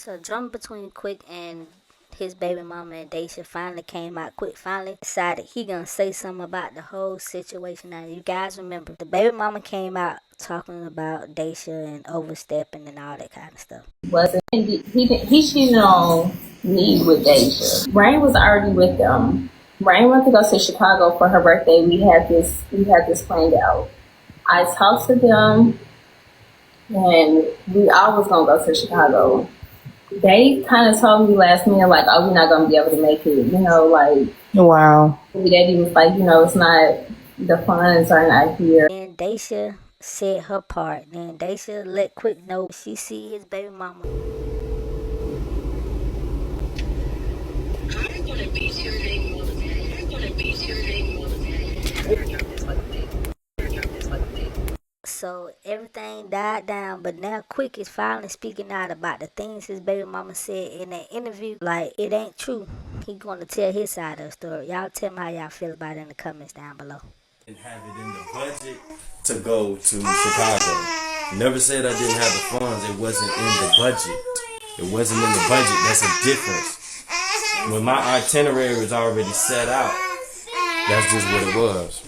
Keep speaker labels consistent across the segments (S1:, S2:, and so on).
S1: So drama between Quik and his baby mama and Daisha finally came out. Quik finally decided he gonna say something about the whole situation. Now you guys remember the baby mama came out talking about Daisha and overstepping and all that kind of stuff.
S2: Wasn't he cheated on me with Deja. Rain was already with them. Rain went to go to Chicago for her birthday. We had this planned out. I talked to them and we all was gonna go to Chicago. They kind of told me last minute, like, oh, we're not gonna be able to make it. Like,
S3: Wow.
S2: Daddy was like, it's not, the funds are not here.
S1: And Daisha said her part. Then Daisha let Quik know she see his baby mama. I'm gonna beat your big mother. I'm gonna beat your big mother. So everything died down, but now Quik is finally speaking out about the things his baby mama said in that interview. Like, it ain't true. He gonna tell his side of the story. Y'all tell me how y'all feel about it in the comments down below.
S4: And have it in the budget to go to Chicago. Never said I didn't have the funds. It wasn't in the budget. It wasn't in the budget. That's a difference. When my itinerary was already set out, that's just what it was.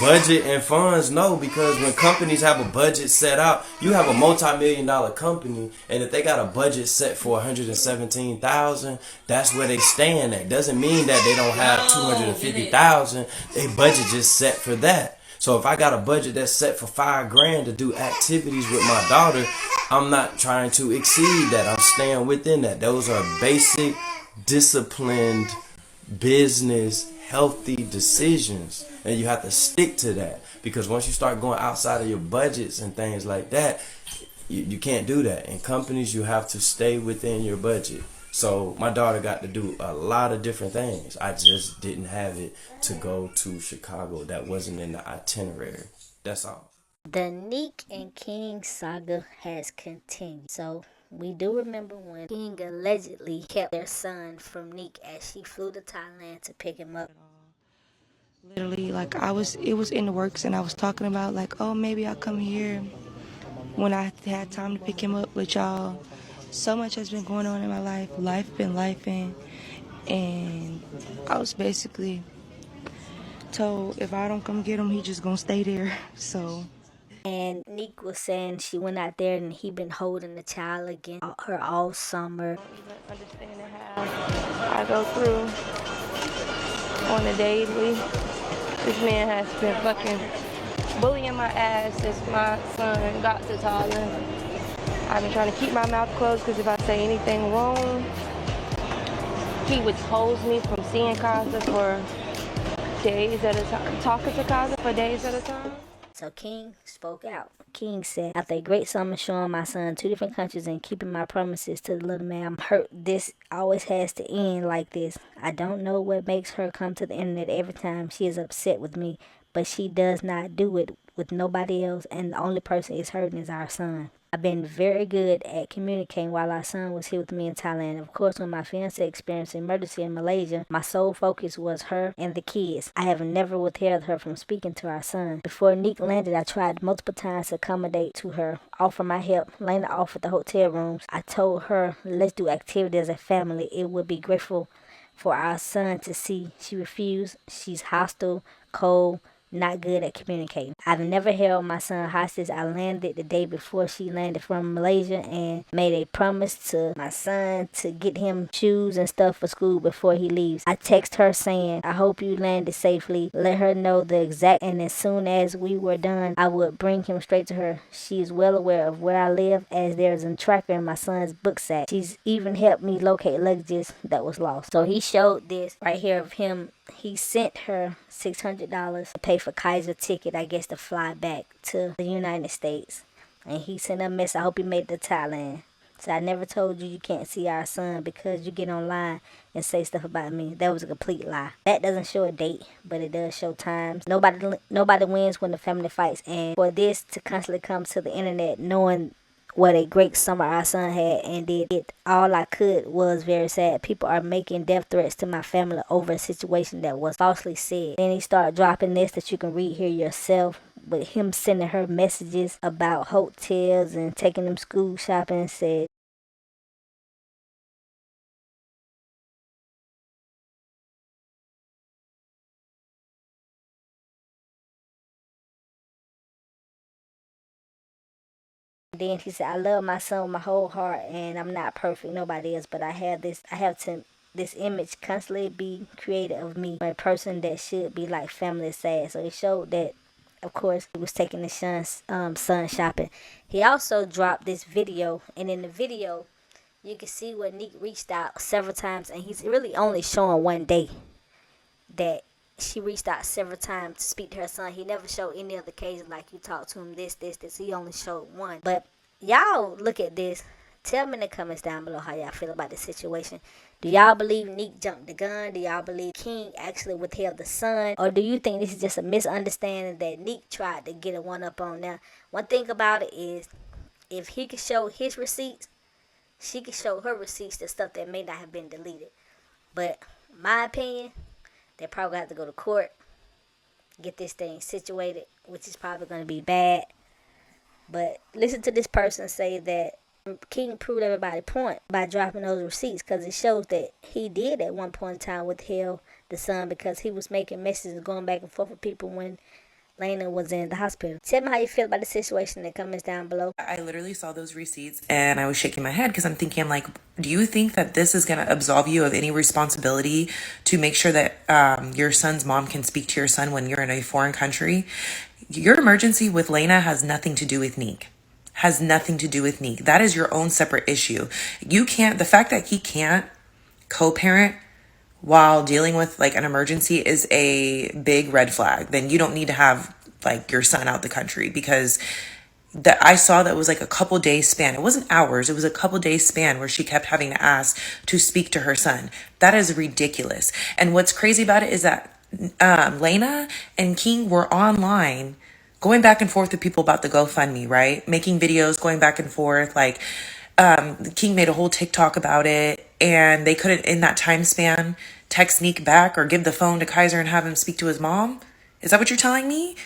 S4: Budget and funds, no, because when companies have a budget set out, you have a multi-million-dollar company, and if they got a budget set for $117,000, that's where they stand at. Doesn't mean that they don't have $250,000. Their budget just set for that. So if I got a budget that's set for $5,000 to do activities with my daughter, I'm not trying to exceed that. I'm staying within that. Those are basic, disciplined, business, healthy decisions. And you have to stick to that, because once you start going outside of your budgets and things like that, you can't do that. In companies, you have to stay within your budget. So my daughter got to do a lot of different things. I just didn't have it to go to Chicago. That wasn't in the itinerary. That's all.
S1: The Nique and King saga has continued. So we do remember when King allegedly kept their son from Nique as she flew to Thailand to pick him up.
S3: Literally, like it was in the works, and I was talking about like, oh, maybe I'll come here when I had time to pick him up with y'all. So much has been going on in my life. Life been lifing, and I was basically told if I don't come get him, he just gonna stay there. So.
S1: And Nique was saying she went out there and he been holding the child again her all summer.
S3: Understanding how I go through on a daily. This man has been fucking bullying my ass since my son got to Thailand. I've been trying to keep my mouth closed because if I say anything wrong, he withholds me from seeing Kaza for days at a time, talking to Kaza for days at a time.
S1: So King spoke out. King said, after a great summer showing my son 2 different countries and keeping my promises to the little man, I'm hurt. This always has to end like this. I don't know what makes her come to the internet every time she is upset with me, but she does not do it with nobody else, and the only person is hurting is our son. I've been very good at communicating while our son was here with me in Thailand. Of course, when my fiance experienced an emergency in Malaysia, my sole focus was her and the kids. I have never withheld her from speaking to our son. Before Nique landed, I tried multiple times to accommodate to her, offer my help. Lena offered the hotel rooms. I told her, let's do activities as a family. It would be grateful for our son to see. She refused. She's hostile, cold, not good at communicating. I've never held my son hostage. I landed the day before she landed from Malaysia and made a promise to my son to get him shoes and stuff for school before he leaves. I text her saying, I hope you landed safely. Let her know the exact, and as soon as we were done, I would bring him straight to her. She is well aware of where I live, as there is a tracker in my son's book sack. She's even helped me locate luggages that was lost. So he showed this right here of him. He sent her $600 to pay for Kaiser ticket, I guess, to fly back to the United States. And he sent a message, I hope you made it to Thailand. So I never told you can't see our son because you get online and say stuff about me. That was a complete lie. That doesn't show a date, but it does show times. Nobody wins when the family fights. And for this to constantly come to the internet knowing what a great summer our son had and did it all I could was very sad. People are making death threats to my family over a situation that was falsely said. Then he started dropping this that you can read here yourself, with him sending her messages about hotels and taking them school shopping, and said, Then he said, I love my son with my whole heart, and I'm not perfect, nobody is, but I have to this image constantly be created of me, a person that should be like family sad. So it showed that, of course, he was taking his son shopping. He also dropped this video, and in the video, you can see where Nique reached out several times, and he's really only showing one day that she reached out several times to speak to her son. He never showed any other occasion like you talked to him this. He only showed one. But y'all look at this. Tell me in the comments down below how y'all feel about this situation. Do y'all believe Nique jumped the gun? Do y'all believe King actually withheld the son? Or do you think this is just a misunderstanding that Nique tried to get a one-up on? Now, one thing about it is, if he could show his receipts, she could show her receipts to stuff that may not have been deleted. But my opinion, they probably have to go to court, get this thing situated, which is probably going to be bad. But listen to this person say that King proved everybody's point by dropping those receipts, because it shows that he did at one point in time withheld the son because he was making messages going back and forth with people when Lena was in the hospital. Tell me how you feel about the situation in the comments down below.
S5: I literally saw those receipts and I was shaking my head because I'm thinking, like, do you think that this is going to absolve you of any responsibility to make sure that your son's mom can speak to your son when you're in a foreign country? Your emergency with Lena has nothing to do with Nique. Has nothing to do with Nique. That is your own separate issue. You can't, the fact that he can't co-parent while dealing with like an emergency is a big red flag. Then you don't need to have like your son out the country, because that I saw that was like a couple days span. It wasn't hours. It was a couple days span where she kept having to ask to speak to her son. That is ridiculous. And what's crazy about it is that Lena and King were online going back and forth with people about the GoFundMe, right? Making videos, going back and forth. Like, King made a whole TikTok about it, and they couldn't, in that time span, text Nique back or give the phone to Kaiser and have him speak to his mom. Is that what you're telling me?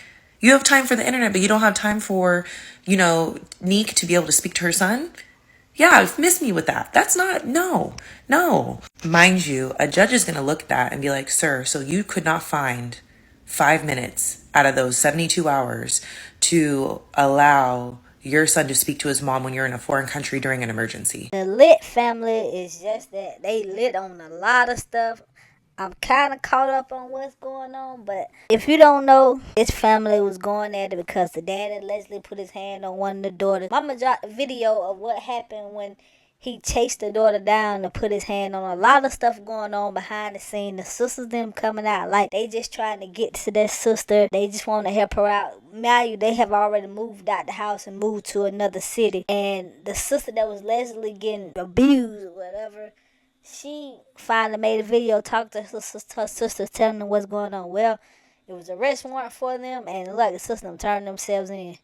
S5: You have time for the internet, but you don't have time for, Nique to be able to speak to her son? Yeah, miss me with that. That's not, no. Mind you, a judge is going to look at that and be like, sir, so you could not find 5 minutes out of those 72 hours to allow your son to speak to his mom when you're in a foreign country during an emergency.
S1: The lit family is just that they lit on a lot of stuff. I'm kind of caught up on what's going on, but if you don't know, this family was going at it because the dad and Leslie put his hand on one of the daughters. Mama dropped a video of what happened when he chased the daughter down and put his hand on a lot of stuff going on behind the scene. The sisters them coming out like they just trying to get to their sister. They just want to help her out. Now they have already moved out the house and moved to another city. And the sister that was Leslie getting abused or whatever, she finally made a video, talked to her sisters, telling them what's going on. Well, it was an arrest warrant for them, and look, the sisters them turning themselves in.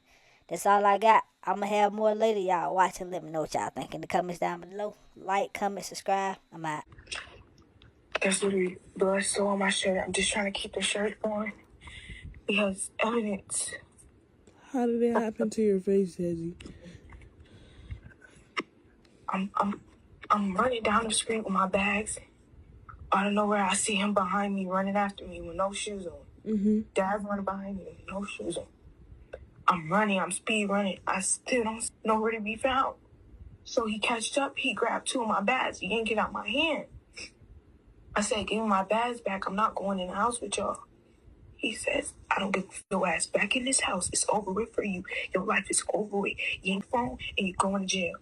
S1: That's all I got. I'm going to have more later. Y'all watching. Let me know what y'all think in the comments down below. Like, comment, subscribe. I'm out.
S6: There's literally blood still on my shirt. I'm just trying to keep the shirt on because evidence.
S7: How did it happen to your face, Desi?
S6: I'm running down the street with my bags. Out of nowhere, I see him behind me running after me with no shoes on.
S7: Mm-hmm.
S6: Dad's running behind me with no shoes on. I'm running. I'm speed running. I still don't know where to be found. So he catched up. He grabbed two of my bags. He yanked it out my hand. I said, give me my bags back. I'm not going in the house with y'all. He says, I don't give your ass back in this house. It's over with for you. Your life is over with. You ain't phone and you're going to jail.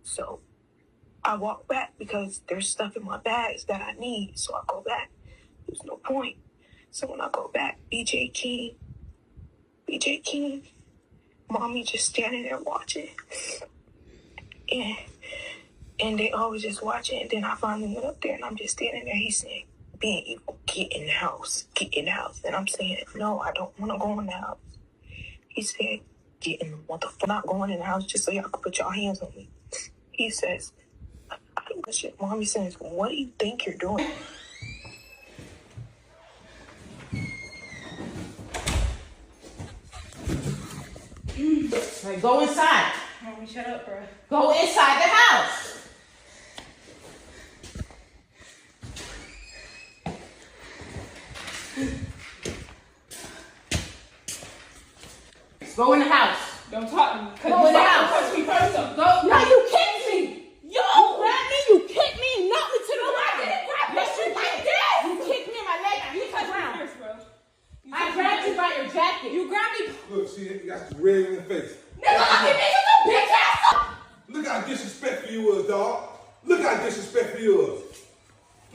S6: So I walk back because there's stuff in my bags that I need. So I go back. There's no point. So when I go back, BJ King, mommy just standing there watching. And they always just watching. And then I finally went up there and I'm just standing there. He's saying, being evil, get in the house. And I'm saying, no, I don't want to go in the house. He said, get in the motherfucker. Not going in the house just so y'all can put your hands on me. He says, Mommy says, what do you think you're doing?
S8: Right, go inside.
S3: Mommy, shut up, bro.
S8: Go inside the house. Go in the house.
S3: Don't talk to me.
S8: Go in the house.
S9: disrespectful you is, dog. Look how disrespectful you is.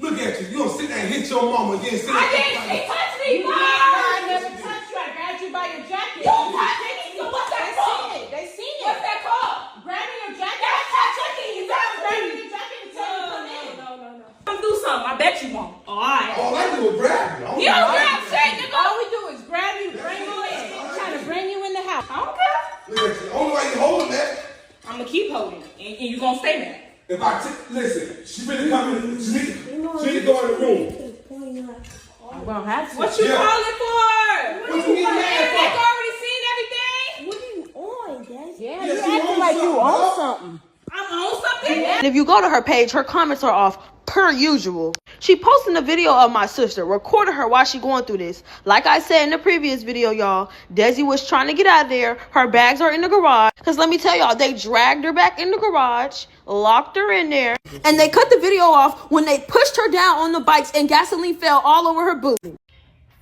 S9: Look at you. You don't sit there and hit your mama again.
S8: I didn't. He touched me, Mom. I never touched you. I grabbed you by your jacket. You touched me. So what's that called? They seen it. What's that called? Grabbing your jacket. That's not checking you. That's grabbing your jacket and telling you to come in. No. Come do something. I bet you won't. All right.
S9: All I do is grab you.
S8: You don't grab shit, nigga. All we do is grab you, bring you in. I'm trying to bring you in the house. I don't care.
S9: Look at you. Only way you holding that.
S8: I'm gonna keep holding it, and you gonna stay there.
S9: If listen, she finna come in. She need to go in the room.
S8: I'm gonna have to. What you calling for?
S9: What you getting mad
S8: They
S9: for?
S8: already seen everything.
S1: What are you on, Dad?
S9: Yeah, you acting like you on
S1: something.
S8: I'm on something.
S10: And if you go to her page, her comments are off per usual. She posted a video of my sister, recorded her while she going through this. Like I said in the previous video, y'all, Desi was trying to get out of there. Her bags are in the garage. Because let me tell y'all, they dragged her back in the garage, locked her in there, and they cut the video off when they pushed her down on the bikes and gasoline fell all over her booty.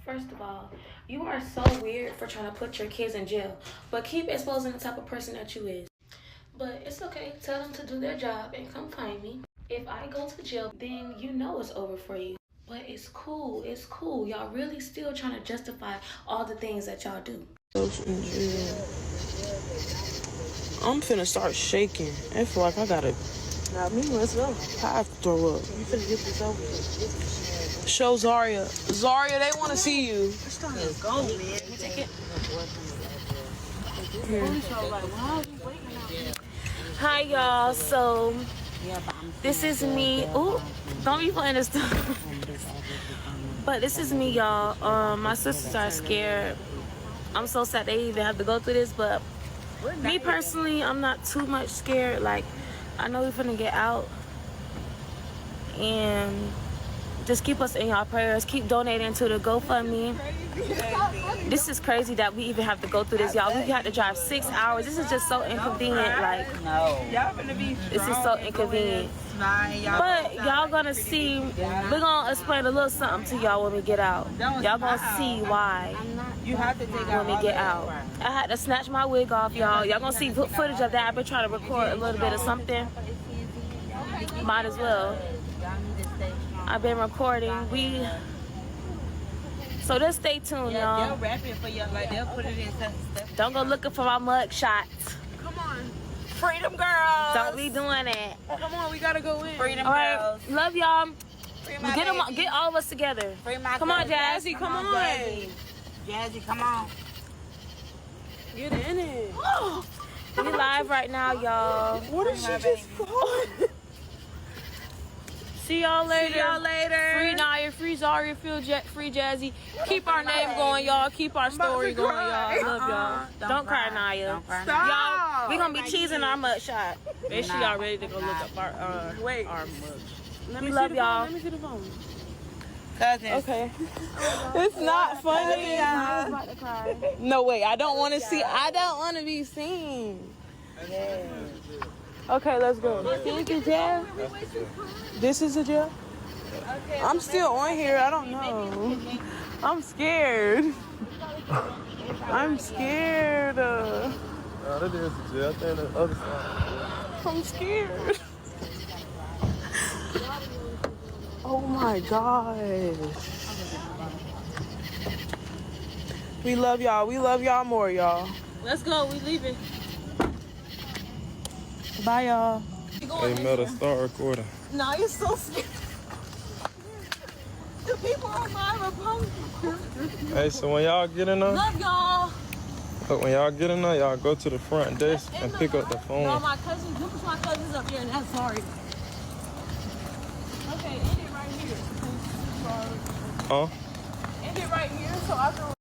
S3: First of all, you are so weird for trying to put your kids in jail, but keep exposing the type of person that you is. But it's okay. Tell them to do their job and come find me. If I go to jail, then you know it's over for you. But it's cool. It's cool. Y'all really still trying to justify all the things that y'all do.
S7: I'm finna start shaking. I feel like I gotta. Let's go. I have to throw up. You finna get this over with. Show Zaria. Zaria, they want to see you.
S1: Let's go, man. Let me take it.
S3: Hi, y'all. So this is me. Ooh, don't be playing this stuff. But this is me, y'all. My sisters are scared. I'm so sad they even have to go through this, but me personally, I'm not too much scared. Like, I know we're finna get out, and just keep us in y'all prayers. Keep donating to the GoFundMe. This is crazy that we even have to go through this, y'all. We had to drive 6 hours. This is just so inconvenient. Like, this is so inconvenient. But y'all gonna see. We're gonna explain a little something to y'all when we get out. Y'all gonna see why when we get out. I had to snatch my wig off, y'all. Y'all gonna see footage of that. I've been trying to record a little bit of something. Might as well. I've been recording. So just stay tuned, y'all.
S8: They'll wrap it for you, like they'll put it in stuff.
S3: Don't go looking for my mug shots.
S8: Come on, freedom girls.
S3: Don't be doing that.
S8: Come on, we gotta go in. Freedom
S3: All right,
S8: girls.
S3: love y'all.
S8: Free my
S3: Get all of us together.
S8: Free my
S3: Come on,
S8: girl.
S3: Jazzy. Come on.
S8: Jazzy, come on.
S7: Get in it.
S3: We live right now, y'all.
S7: What is she just for?
S3: See y'all later.
S8: See y'all later.
S3: Free Nique, free Zaria, free Jazzy. Keep our name going, y'all. Keep our story going, y'all. Love y'all. Don't cry, Nique. Y'all, we gonna be cheesing our mug shot. Make sure y'all ready to go look up our mugs. We love y'all.
S7: Let me see the phone.
S8: Cousins.
S7: Okay. It's not funny.
S3: I was about to cry.
S7: No, wait. I don't want to see. I don't want to be seen. Okay, let's go. Think it's jail? This is a jail? I'm still on here. I don't know. I'm scared. I'm scared.
S11: That is a jail. I think the other side.
S7: I'm scared. Oh my gosh. We love y'all. We love y'all more, y'all.
S3: Let's go. We leaving.
S7: Bye, y'all.
S11: They made start recording.
S7: No, you're so scared. The people on my Republican.
S11: Hey, so when y'all get in there,
S3: Love y'all.
S11: when y'all get in there, y'all go to the front desk and pick up the phone.
S3: No, my cousins. Look at my cousins up here, and that's sorry. Okay, end it right here.
S11: Huh?
S7: End it right here so I can